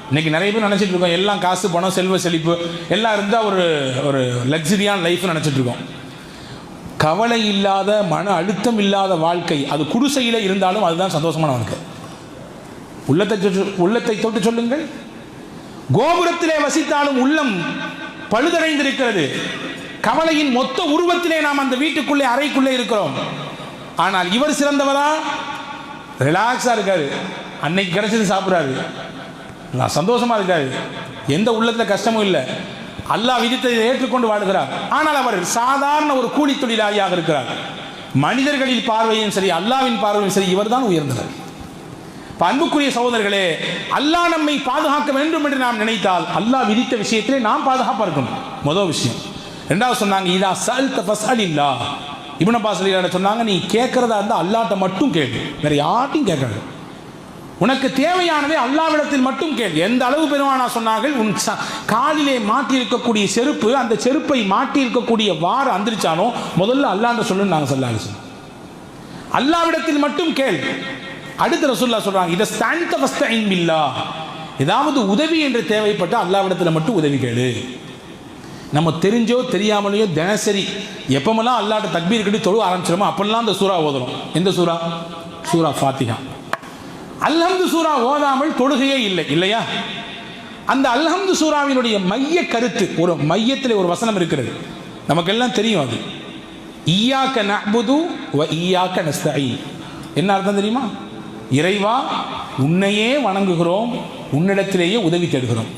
இன்றைக்கி நிறைய பேர் நினச்சிட்டு இருக்கோம் எல்லாம் காசு பணம் செல்வ செழிப்பு எல்லாம் இருந்தால் ஒரு லக்ஸரியான லைஃப்னு நினச்சிட்டு இருக்கோம். கவலை இல்லாத மன அழுத்தம் இல்லாத வாழ்க்கை அது குடிசையில் இருந்தாலும் அதுதான் சந்தோஷமான வாழ்க்கை. உள்ளத்தை தொட்டு சொல்லுங்கள். கோபுரத்திலே வசித்தாலும் உள்ளம் பழுதடைந்திருக்கிறது. கவலையின் மொத்த உருவத்திலே நாம் அந்த வீட்டுக்குள்ளே அறைக்குள்ளே இருக்கிறோம். ஆனால் இவர் சிறந்தவரா? ரிலாக்ஸாக இருக்காரு, அன்னைக்கு கிடைச்சது சாப்பிட்றாரு, நான் சந்தோஷமாக இருக்காரு, எந்த உள்ளத்தில் கஷ்டமும் இல்லை, அல்லாஹ் விதித்ததை ஏற்றுக்கொண்டு வாழ்கிறார். ஆனால் அவர் சாதாரண ஒரு கூலி தொழிலாளியாக இருக்கிறார். மனிதர்களின் பார்வையும் சரி அல்லாவின் பார்வையும் சரி இவர் தான் உயர்ந்தவர். அன்புக்குரிய சகோதரர்களே, அல்லாஹ் நம்மை பாதுகாக்க வேண்டும் என்று நாம் நினைத்தால் அல்லாஹ் விதித்த விஷயத்திலே நாம் பாதுகாப்பாக இருக்கணும். முதல் விஷயம். ரெண்டாவது சொன்னாங்க, இதா சல்த ஃபஸ்அலில்லாஹ். இப்னு அப்பாஸ் ரலியல்லாஹு சொன்னாங்க, நீ கேட்கறதா இருந்தால் அல்லாஹ்ட்ட மட்டும் கேளு, வேற யார்ட்டையும் கேட்காது. உனக்கு தேவையானதை அல்லாஹ்விடத்தில் மட்டும் கேள். எந்த அளவு பெருமானா சொன்னார்கள், உன் காலிலே மாட்டி இருக்கக்கூடிய செருப்பு, அந்த செருப்பை மாட்டி இருக்கக்கூடிய வார அந்திரிச்சானோ முதல்ல அல்லாஹ்ட்ட சொல்லுன்னு நாங்கள் சொல்லாங்க. அல்லாஹ்விடத்தில் மட்டும் கேள். அடுத்த ரசூலுல்லாஹ் சொல்றாங்க, இத ஸ்தன்த வஸ்தஇன் பில்லாஹ். ஏதாவது உதவி என்று தேவைப்பட்ட அல்லாஹ்விடத்தில் மட்டும் உதவி கேளு. நம்ம தெரிஞ்சோ தெரியாமலையோ தினசரி எப்பமெல்லாம் அல்லாஹ்ட்ட தக்பீர் கட்டி தொழு ஆரம்பிச்சிடமோ அப்பெல்லாம் அந்த சூறா ஓதுறோம். எந்த சூறா? சூரா ஃபாத்திஹா. அல்ஹம்து சூரா ஓதாமல் தொழுகையே இல்லை, இல்லையா? அந்த அல்ஹம்து சூராவினுடைய மைய கருத்து, ஒரு மையத்தில் ஒரு வசனம் இருக்கிறது, நமக்கெல்லாம் தெரியும். அது இய்யாக நஅ்புது வ இய்யாக நஸ்தஈன். என்ன அர்த்தம் தெரியுமா? இறைவா, உன்னையே வணங்குகிறோம், உன்னிடத்திலேயே உதவி தேடுகிறோம்.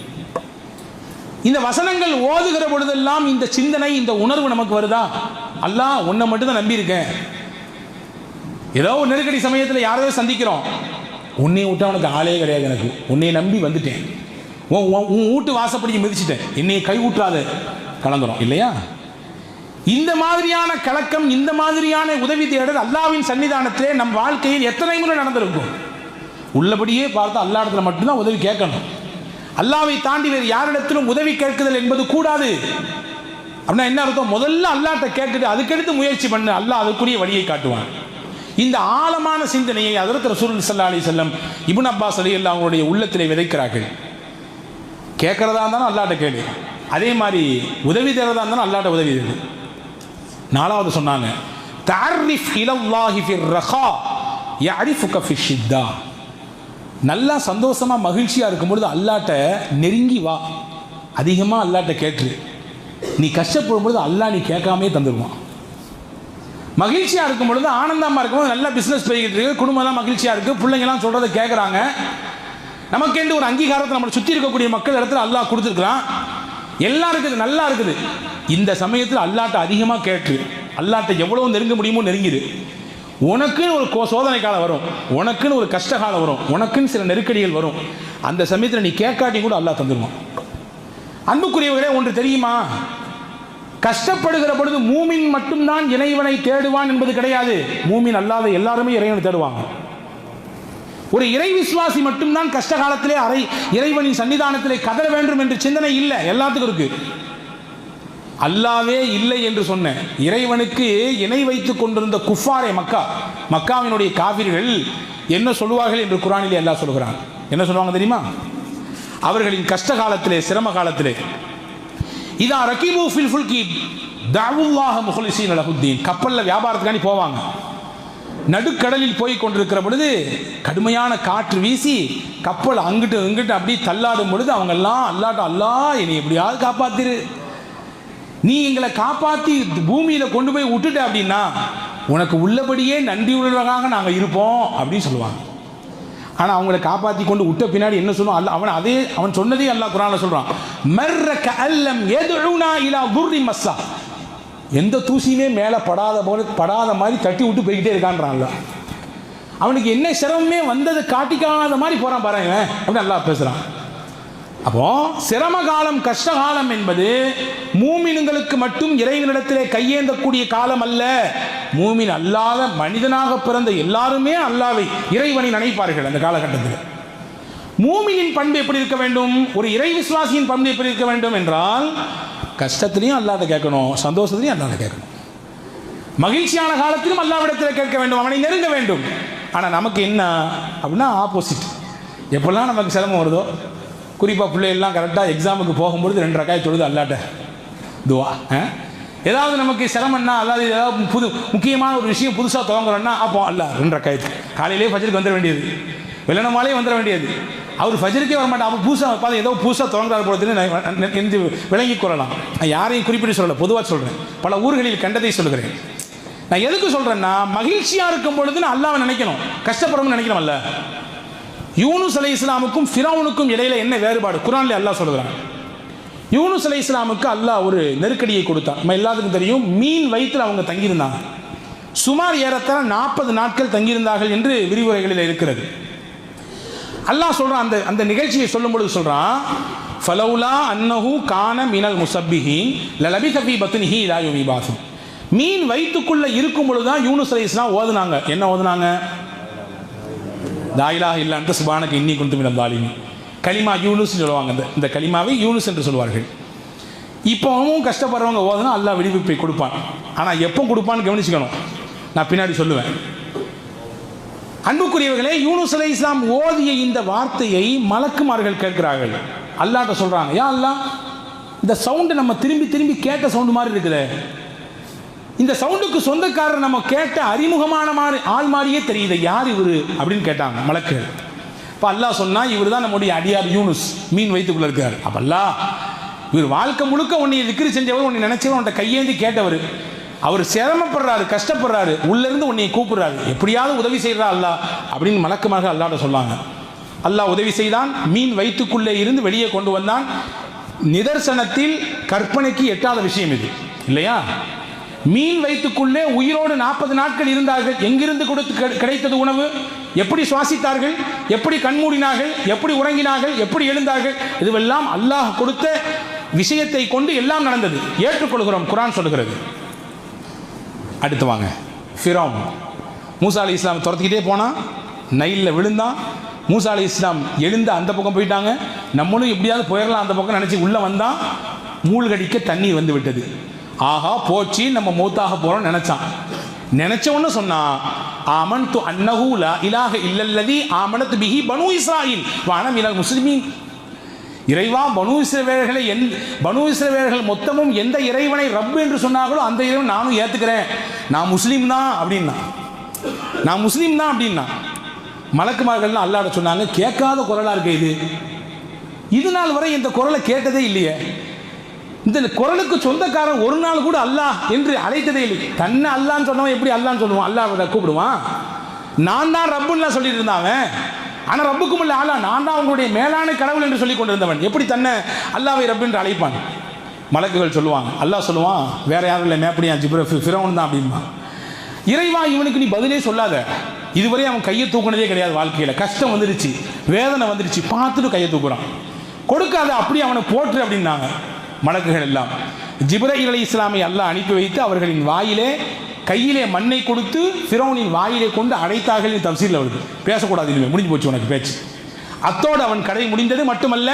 இந்த வசனங்கள் ஓதுகிற பொழுதெல்லாம் இந்த சிந்தனை, இந்த உணர்வு நமக்கு வருதா? அல்லாஹ் உன்னை மட்டும் தான் நம்பி இருக்கேன். ஏதோ ஒரு நெருக்கடி சமயத்தில் யாரையோ சந்திக்கிறோம், உன்னை விட்டா உனக்கு ஆளே கிடையாது, எனக்கு உன்னை நம்பி வந்துட்டேன், உன் வீட்டு வாசப்படிக்கு மிதிச்சிட்டேன், என்னை கை ஊற்றாத கலங்குறோம், இல்லையா? இந்த மாதிரியான கலக்கம், இந்த மாதிரியான உதவி தேடல் அல்லாஹ்வின் சன்னிதானத்திலே நம் வாழ்க்கையில் எத்தனை முறை நடந்திருக்கும்? உள்ளபடியே பார்த்தா அல்லாஹ் இடத்துல மட்டும்தான் உதவி கேட்கணும். அல்லாஹ்வை தாண்டி வேறு யாரிடத்திலும் உதவி கேட்குதல் என்பது கூடாது. அப்படின்னா என்ன அர்த்தம்? முதல்ல அல்லாஹ்ட்ட கேட்குது, அதுக்கடுத்து முயற்சி பண்ணு, அல்லாஹ் அதுக்குரிய வழியை காட்டுவான். இந்த ஆழமான சிந்தனையை ஹஜ்ரத் ரசூலுல்லாஹி ஸல்லல்லாஹு அலைஹி வஸல்லம் இப்னு அப்பாஸ் ரலியல்லாஹு அவங்களுடைய உள்ளத்திலே விதைக்கிறார்கள். கேட்கறதா இருந்தாலும் அல்லாஹ்ட்ட கேளு, அதே மாதிரி உதவி தேடுறதா இருந்தாலும் அல்லாஹ்ட்ட உதவி தேடு. நாலாவது சொன்னாங்க, தஅர்ரிஃப் இலல்லாஹி ஃபிர் ரஹா யஅரிஃபுக ஃபிஷ் ஷித்தா. நல்லா சந்தோஷமாக மகிழ்ச்சியாக இருக்கும்பொழுது அல்லாஹ்ட்ட நெருங்கி வா, அதிகமாக அல்லாஹ்ட்ட கேட்டு. நீ கஷ்டப்படும் பொழுது அல்லாஹ் நீ கேட்காமே தந்துடுவான். மகிழ்ச்சியாக இருக்கும் பொழுது, ஆனந்தமாக இருக்கும்போது, நல்லா பிஸ்னஸ் போய்கிட்டு இருக்கு, குடும்பம்லாம் மகிழ்ச்சியாக இருக்குது, பிள்ளைங்கள்லாம் சொல்கிறத கேட்குறாங்க, நமக்கென்று ஒரு அங்கீகாரத்தை நம்மளை சுற்றி இருக்கக்கூடிய மக்கள் இடத்துல அல்லாஹ் கொடுத்துருக்குறான், எல்லாம் இருக்குது, நல்லா இருக்குது. இந்த சமயத்தில் அல்லாஹ்ட்ட அதிகமாக கேட்டு, அல்லாஹ்ட்ட எவ்வளோ நெருங்க முடியுமோ நெருங்கிடு. உனக்குன்னு ஒரு சோதனை காலம் வரும், உனக்குன்னு ஒரு கஷ்ட காலம் வரும், உனக்குன்னு சில நெருக்கடிகள் வரும். அந்த சமயத்தில் நீ கேட்காட்டி கூட அல்லாஹ் தந்துடுவான். அன்புக்குரியவர்களே, ஒன்று தெரியுமா? கஷ்டப்படுகிற பொழுது மூமின் மட்டும்தான் இறைவனை தேடுவான் என்பது கிடையாது. மூமின் அல்லாத எல்லாருமே இறைவனை தேடுவாங்க. ஒரு இறை விசுவாசி மட்டும்தான் கஷ்ட காலத்திலே இறைவனின் சன்னிதானத்திலே கதற வேண்டும் என்று சிந்தனை இல்லை, எல்லாத்துக்கும் இருக்கு. அல்லாவே இல்லை என்று சொன்ன, இறைவனுக்கு இணை வைத்துக் கொண்டிருந்த குஃபாரே மக்காவினுடைய காபிர்கள் என்ன சொல்லுவார்கள் என்று குர்ஆனிலே அல்லாஹ் சொல்கிறான். என்ன சொல்லுவாங்க தெரியுமா? அவர்களின் கஷ்ட காலத்திலே, சிரம காலத்திலே, இதா ரகீபு ஃபில் ஃபுல்கி தஅவுல்லாஹ முஹ்லிஸீன லஹுத்தீன். கப்பலில் வியாபாரத்துக்காண்டி போவாங்க. நடுக்கடலில் போய் கொண்டிருக்கிற பொழுது கடுமையான காற்று வீசி கப்பல் அங்கிட்டு இங்கிட்டு அப்படியே தள்ளாடும் பொழுது அவங்கெல்லாம் அல்லாஹ், அல்லாஹ் என்னை எப்படியாவது காப்பாத்திரு, நீ எங்களை காப்பாற்றி பூமியில் கொண்டு போய் விட்டுட்ட அப்படின்னா உனக்கு உள்ளபடியே நன்றியுள்ளவராக நாங்கள் இருப்போம் அப்படின்னு சொல்லுவாங்க. ஆனால் அவங்களை காப்பாற்றி கொண்டு விட்ட பின்னாடி என்ன சொல்லுவான் அல்லாஹ்? அவன் சொன்னதே அல்லாஹ் குர்ஆன்ல சொல்கிறான், மர்ரக அல்லம் யதுஉனா இலா துர்ரி மஸ்ஸா. எந்த தூசியுமே மேலே படாத மாதிரி தட்டி விட்டு போய்கிட்டே இருக்கான்றான். அவனுக்கு என்ன சிரமமே வந்தது காட்டிக்காத மாதிரி போகிறான் பாருங்க அப்படின்னு அல்லாஹ் பேசுகிறான். அப்போ சிரம காலம், கஷ்ட காலம் என்பது மூமின்களுக்கு மட்டும் இறைவனிடத்திலே கையேந்தக்கூடிய காலம் அல்ல. மூமின் அல்லாத மனிதனாக பிறந்த எல்லாருமே அல்லாவை, இறைவனை நினைப்பார்கள். அந்த காலகட்டத்தில் மூமினின் பண்பு எப்படி இருக்க வேண்டும்? ஒரு இறை விசுவாசியின் பண்பு எப்படி இருக்க வேண்டும் என்றால், கஷ்டத்திலையும் அல்லாஹ்ட்ட கேட்கணும், சந்தோஷத்திலையும் அல்லாஹ்ட்ட கேட்கணும், மகிழ்ச்சியான காலத்திலும் அல்லாஹ்விடத்தில் கேட்க வேண்டும், அவனை நெருங்க வேண்டும். ஆனால் நமக்கு என்ன அப்படின்னா ஆப்போசிட். எப்பெல்லாம் நமக்கு சிரமம் வருதோ குறிப்பாக பிள்ளைகள்லாம் கரெக்டாக எக்ஸாமுக்கு போகும்பொழுது 2 ரக்காய் தொழுது அல்லாட்ட துவா. ஏதாவது நமக்கு சிரமம்னா, அதாவது ஏதாவது முக்கியமான ஒரு விஷயம் புதுசாக துவங்குறோன்னா அப்போ அல்ல 2 ரக்காய். காலையிலேயே ஃபஜருக்கு வந்துட வேண்டியது, வெள்ளனமாலே வந்துட வேண்டியது. அவர் ஃபஜருக்கே வர மாட்டார். அப்போ புதுசாக பார்த்து ஏதோ புதுசாக துவங்குறாரு போகிறதுன்னு என்று விளங்கி கொள்ளலாம். நான் யாரையும் குறிப்பிட்டு சொல்லலை, பொதுவாக சொல்கிறேன். பல ஊர்களில் கண்டதை சொல்கிறேன். நான் எதுக்கு சொல்கிறேன்னா, மகிழ்ச்சியாக இருக்கும் பொழுதுன்னு அல்லாஹ்வை நினைக்கணும், கஷ்டப்படணும்னு நினைக்கணும். அல்ல, யூனுஸ் அலைஹிஸ்ஸலாமுக்கும் ஃபிரௌனுக்கும் இடையில என்ன வேறுபாடு குர்ஆன்ல அல்லாஹ் சொல்கிறான். யூனுஸ் அலைஹிஸ்ஸலாமுக்கு அல்லாஹ் ஒரு நெருக்கடியை கொடுத்தான். நம்ம எல்லாத்துக்கும் தெரியும், மீன் வயிற்றில் அவங்க தங்கியிருந்தாங்க. சுமார் ஏறத்தாழ 40 நாட்கள் தங்கியிருந்தார்கள் என்று விரிவுரைகளில் இருக்கிறது. அல்லாஹ் சொல்கிறான், அந்த நிகழ்ச்சியை சொல்லும் பொழுது சொல்கிறான், ஃபலௌலா அன்னஹு கான மினல் முஸப்பிஹீன் லலபிஸ ஃபீ பத்னிஹி இலா யௌமி யுபாஸூன். மீன் வயிற்றுக்குள்ளே இருக்கும் பொழுது தான் யூனுஸ் அலைஹிஸ்ஸலாம் ஓதுனாங்க. என்ன ஓதுனாங்க? லா இலாஹ இல்லா அன்த சுப்ஹானக இன்னி குன்து மினல் ஸாலிமீன். கலிமா யூனுஸ் சொல்லுவாங்க. இந்த கலிமாவை யூனுஸ் என்று சொல்வார்கள். இப்போவும் கஷ்டப்படுறவங்க ஓதுனா அல்லாஹ் விடுவிப்பை கொடுப்பான். ஆனால் எப்போ கொடுப்பான்னு கவனிச்சுக்கணும், நான் பின்னாடி சொல்லுவேன். அன்புக்குரியவர்களே, யூனுஸ் அலைஹிஸ்ஸலாம் ஓதிய இந்த வார்த்தையை மலக்குமார்கள் கேட்கிறார்கள். அல்லாஹ்ட்ட சொல்றாங்க, யா அல்லாஹ், இந்த சவுண்டு நம்ம திரும்பி திரும்பி கேட்ட சவுண்டு மாதிரி இருக்குது. இந்த சவுண்டுக்கு சொந்தக்காரர் நம்ம கேட்ட அறிமுகமான மாதிரி ஆள் மாதிரியே தெரியுது, யார் இவரு அப்படின்னு கேட்டாங்க மலக்குகள். இப்போ அல்லாஹ் சொன்னா, இவர் தான் நம்முடைய அடியார் யூனுஸ், மீன் வயிற்றுக்குள்ள இருக்கார். அப்போ அல்லாஹ், இவர் வாழ்க்கை முழுக்க உன்னை திக்ரு செஞ்சவர், உன்னை நினைச்சவர், உன்னை கையேந்தி கேட்டவர், அவர் சிரமப்படுறாரு, கஷ்டப்படுறாரு, உள்ளிருந்து உன்னை கூப்பிடுறாரு, எப்படியாவது உதவி செய்கிறா அல்லாஹ் அப்படின்னு மலக்குமாக அல்லாஹ்ட்ட சொன்னாங்க. அல்லாஹ் உதவி செய்தான். மீன் வயிற்றுக்குள்ளே இருந்து வெளியே கொண்டு வந்தான். நிதர்சனத்தில் கற்பனைக்கு எட்டாத விஷயம் இது இல்லையா? மீன் வயிற்றுக்குள்ளே உயிரோடு 40 நாட்கள் இருந்தார்கள். எங்கிருந்து கிடைத்தது உணவு? எப்படி சுவாசித்தார்கள்? எப்படி கண்மூடினார்கள்? எப்படி உறங்கினார்கள்? எப்படி எழுந்தார்கள்? இதுவெல்லாம் அல்லாஹ் கொடுத்த விஷயத்தை கொண்டு எல்லாம் நடந்தது. ஏற்றுக்கொள்கிறோம், குர்ஆன் சொல்லுகிறது. அடுத்து வாங்க, ஃபிரௌன். மூசா அலைஹிஸ்ஸலாம் துரத்திக்கிட்டே போனான், நைலில் விழுந்தான். மூசா அலைஹிஸ்ஸலாம் எழுந்து அந்த பக்கம் போயிட்டாங்க. நம்மளும் எப்படியாவது போயிடலாம் அந்த பக்கம் நினச்சி உள்ளே வந்தான். மூழ்கடிக்க தண்ணீர் வந்து விட்டது. ஆஹா போச்சு, நம்ம மௌத்தாக போகிறோம் நினைச்ச ஒன்று சொன்னான், ஆமன்து அன்னஹு லா இலாஹ இல்லல்லதி ஆமனத் பிஹி பனு இஸ்ராயில் வ அன மினல் முஸ்லிமீன். இறைவா, பனு இஸ்ரவேலர்கள் மொத்தமும் எந்த இறைவனை ரப் என்று சொன்னார்களோ அந்த இறைவன் நானும் ஏற்றுக்கிறேன், நான் முஸ்லீம் தான் அப்படின்னா. மலக்குமார்கள்லாம் அல்லாஹ்ட்ட சொன்னாங்க, கேட்காத குரலாக இருக்கு இது நாள் வரை இந்த குரலை கேட்டதே இல்லையே. இந்த குரலுக்கு சொந்தக்காரன் ஒரு நாள் கூட அல்லாஹ் என்று அழைத்ததே இல்லை. தன்னை அல்லான்னு சொன்னவன் எப்படி அல்லான்னு சொல்லுவான்? அல்லாஹ் கூப்பிடுவான். நான் தான் ரப்புன்னு சொல்லிட்டு இருந்தான். ஆனால் ரப்புக்கும் இல்லை ஆளா, நான் தான் அவங்களுடைய மேலான கடவுள் என்று சொல்லி கொண்டிருந்தவன் எப்படி தன்னை அல்லாஹ்வை ரப் என்று அழைப்பான்? மலக்குகள் சொல்லுவாங்க. அல்லாஹ் சொல்லுவான், வேற யாரும் இல்லை, மேப்படியா ஃபிரௌன் தான் அப்படின்பா. இறைவா, இவனுக்கு நீ பதிலே சொல்லாத. இதுவரை அவன் கையை தூக்குனதே கிடையாது வாழ்க்கையில். கஷ்டம் வந்துருச்சு, வேதனை வந்துருச்சு, பார்த்துட்டு கையை தூக்குறான். கொடுக்காத, அப்படி அவனை போற்று அப்படின்னாங்க மலக்குகள் எல்லாம். ஜிப்ரீல் அலைஹிஸ்ஸலாமை அல்லாஹ் அனுப்பி வைத்து அவர்களின் வாயிலே கையிலே மண்ணை கொடுத்து ஃபிரௌனின் வாயிலே கொண்டு அடைத்தார்கள். தஃசீரில் வருது. பேசக்கூடாது, இனிமே முடிஞ்சு போச்சு உனக்கு பேச்சு. அத்தோடு அவன் கதை முடிந்தது மட்டுமல்ல,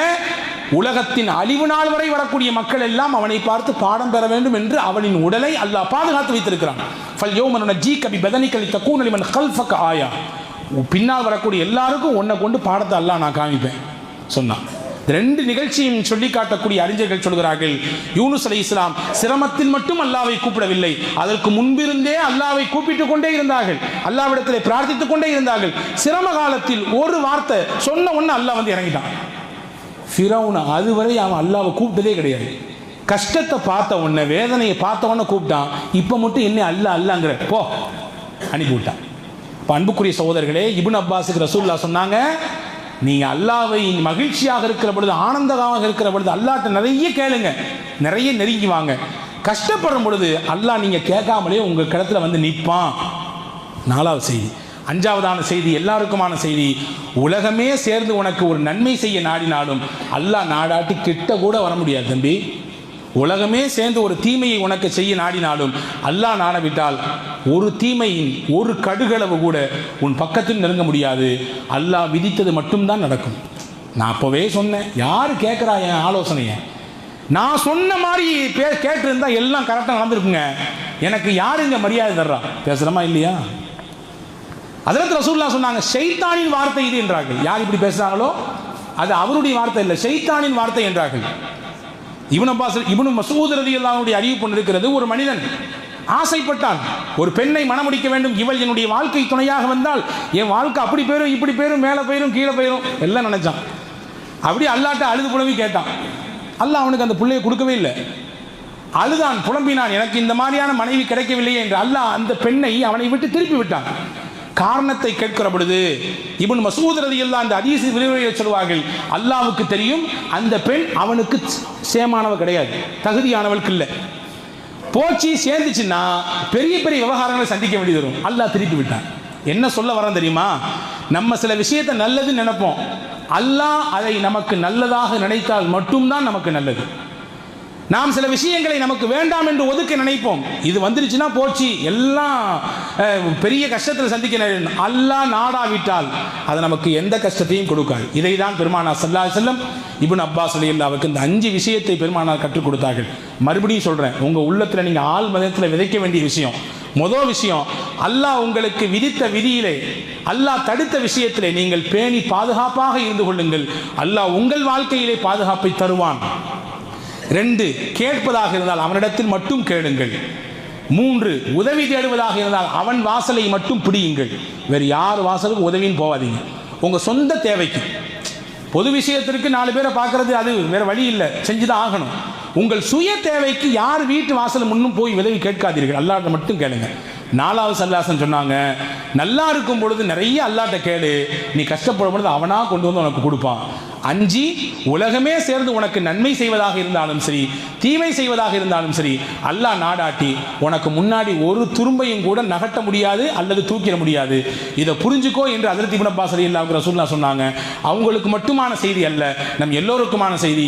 உலகத்தின் அழிவு நாள் வரை வரக்கூடிய மக்கள் எல்லாம் அவனை பார்த்து பாடம் பெற வேண்டும் என்று அவனின் உடலை அல்லாஹ் பாதுகாத்து வைத்திருக்கிறான். ஃபல் யௌம நுனஜ்ஜீக பிபதனிக லிதகூன லிமன் கல்ஃபக ஆயா. பின்னால் வரக்கூடிய எல்லாருக்கும் உன்னை கொண்டு பாடத்தை அல்லாஹ் நான் காமிப்பேன் சொன்னான். 2 நிகழ்ச்சியும் சொல்லி காட்டக்கூடிய அறிஞர்கள் சொல்கிறார்கள், யூனுஸ் அலைஹிஸ்ஸலாம் சிரமத்தில் மட்டும் அல்லாஹ்வை கூப்பிடவில்லை, அதற்கு முன்பிருந்தே அல்லாஹ்வை கூப்பிட்டு கொண்டே இருந்தார்கள், அல்லாஹ்விடத்திலே பிரார்த்தித்துக் கொண்டே இருந்தார்கள். சிரம காலத்தில் ஒரு வார்த்தை சொன்ன உடனே அல்லாஹ் வந்து இறங்கிட்டான். ஃபிரௌன் அதுவரை அவன் அல்லாஹ்வை கூப்பிட்டதே கிடையாது. கஷ்டத்தை பார்த்த உடனே, வேதனையை பார்த்த உடனே கூப்பிட்டான். இப்போ மட்டும் என்ன அல்லாங்கிற போ அனுப்பிவிட்டான். இப்போ அன்புக்குரிய சகோதரர்களே, இப்னு அப்பாஸுக்கு ரசூலுல்லாஹ் சொன்னாங்க, நீங்கள் அல்லாஹ்வை மகிழ்ச்சியாக இருக்கிற பொழுது, ஆனந்தமாக இருக்கிற பொழுது அல்லாஹ்ட்ட நிறைய கேளுங்க, நிறைய நெருங்கி வாங்க. கஷ்டப்படும் பொழுது அல்லாஹ் நீங்கள் கேட்காமலே உங்கள் கிடத்துல வந்து நிற்பான். 4வது செய்தி. 5வதான செய்தி, எல்லாருக்குமான செய்தி. உலகமே சேர்ந்து உனக்கு ஒரு நன்மை செய்ய நாடினாலும் அல்லாஹ் நாடாட்டி கிட்ட கூட வர முடியாது தம்பி. உலகமே சேர்ந்து ஒரு தீமையை உனக்கு செய்ய நாடினாலும் அல்லாஹ் நாடவிட்டால் ஒரு தீமையின் ஒரு கடுகளவு கூட உன் பக்கத்தில் நெருங்க முடியாது. அல்லாஹ் விதித்தது மட்டும்தான் நடக்கும். நான் அப்போவே சொன்னேன், யார் கேட்குறா என் ஆலோசனையை? நான் சொன்ன மாதிரி கேட்டிருந்தா எல்லாம் கரெக்டாக நடந்திருக்குங்க. எனக்கு யார் இங்கே மரியாதை தர்றா? பேசுகிறோமா இல்லையா? ஹஜ்ரத் ரசூலுல்லாஹ் சொன்னாங்க, ஷைத்தானின் வார்த்தை இது என்றார்கள். யார் இப்படி பேசுகிறாங்களோ அது அவருடைய வார்த்தை இல்லை, ஷைத்தானின் வார்த்தை என்றார்கள். இப்னு மஸ்ஊத் ரலியல்லாஹு அன்ஹு அறிவிப்பு இருக்கிறது. ஒரு மனிதன் ஆசைப்பட்டான், ஒரு பெண்ணை மணமுடிக்க வேண்டும், இவள் என்னுடைய வாழ்க்கை துணையாக வந்தால் என் வாழ்க்கை அப்படி போயிடும் இப்படி போயிடும் மேலே போயிடும் கீழே போயிடும் எல்லாம் நினைச்சான். அப்படி அல்லாட்ட அழுது புலம்பி கேட்டான். அல்லாஹ் அவனுக்கு அந்த பிள்ளையை கொடுக்கவே இல்லை. அழுதான், புலம்பினான், எனக்கு இந்த மாதிரியான மனைவி கிடைக்கவில்லையே என்று. அல்லாஹ் அந்த பெண்ணை அவனை விட்டு திருப்பி விட்டான். காரணத்தை கேட்கிற பொழுது இப்னு மஸ்ஊத் ரலியல்லாஹு அந்த ஹதீஸ் விரிவுரையில் சொல்வார்கள், அல்லாஹ்வுக்கு தெரியும் அந்த பெண் அவனுக்கு சேமானவ கிடையாது, தகுதியானவளுக்கு இல்லை. போச்சு சேர்ந்துச்சுன்னா பெரிய பெரிய விவகாரங்களை சந்திக்க வேண்டியது வரும். அல்லாஹ் திருப்பி விட்டான். என்ன சொல்ல வரேன் தெரியுமா? நம்ம சில விஷயத்தை நல்லதுன்னு நினைப்போம், அல்லாஹ் அதை நமக்கு நல்லதாக நினைத்தால் மட்டும்தான் நமக்கு நல்லது. நாம் சில விஷயங்களை நமக்கு வேண்டாம் என்று ஒதுக்க நினைப்போம், இது வந்துருச்சுன்னா போச்சு எல்லாம் பெரிய கஷ்டத்தில் சந்திக்க நேரிடும். அல்லாஹ் நாடாவிட்டால் அது நமக்கு எந்த கஷ்டத்தையும் கொடுக்காது. இதை தான் பெருமானார் ஸல்லல்லாஹு அலைஹி வஸல்லம் இப்னு அப்பாஸ் ரலியல்லாஹு இந்த 5 விஷயத்தை பெருமானார் கற்றுக் கொடுத்தார்கள். மறுபடியும் சொல்கிறேன், உங்கள் உள்ளத்தில் நீங்கள் ஆள் மதத்தில் விதைக்க வேண்டிய விஷயம், முதல் விஷயம், அல்லாஹ் உங்களுக்கு விதித்த விதியிலே, அல்லாஹ் தடுத்த விஷயத்திலே நீங்கள் பேணி பாதுகாப்பாக இருந்து கொள்ளுங்கள். அல்லாஹ் உங்கள் வாழ்க்கையிலே பாதுகாப்பை தருவான். 2, கேட்பதாக இருந்தால் அவனிடத்தில் மட்டும் கேளுங்கள். 3, உதவி தேடுவதாக இருந்தால் அவன் வாசலை மட்டும் பிடியுங்கள். வேறு யார் வாசலுக்கு உதவின்னு போகாதீங்க. உங்கள் சொந்த தேவைக்கு, பொது விஷயத்திற்கு 4 பேரை பார்க்கறது அது வேறு வழி இல்லை, செஞ்சுதான் ஆகணும். உங்கள் சுய தேவைக்கு யார் வீட்டு வாசல் முன்னும் போய் உதவி கேட்காதீர்கள், அல்லாஹ்ட்ட மட்டும் கேளுங்க. 4வது ஸல்லல்லாஹு சொன்னாங்க, நல்லா இருக்கும் பொழுது நிறைய அல்லாஹ்ட்ட கேளு, நீ கஷ்டப்படும் பொழுது அவனா கொண்டு வந்து உனக்கு கொடுப்பான். 5, உலகமே சேர்ந்து உனக்கு நன்மை செய்வதாக இருந்தாலும் சரி தீமை செய்வதாக இருந்தாலும் சரி, அல்லாஹ் நாடாட்டி உனக்கு முன்னாடி ஒரு துரும்பையும் கூட நகட்ட முடியாது அல்லது தூக்கிட முடியாது. இதை புரிஞ்சுக்கோ என்று ஹஜ்ரத் இப்னு அப்பாஸ் ரலியல்லாஹு அன்ஹு ரசூலுல்லாஹ் சொன்னாங்க. அவங்களுக்கு மட்டுமான செய்தி அல்ல, நம் எல்லோருக்குமான செய்தி.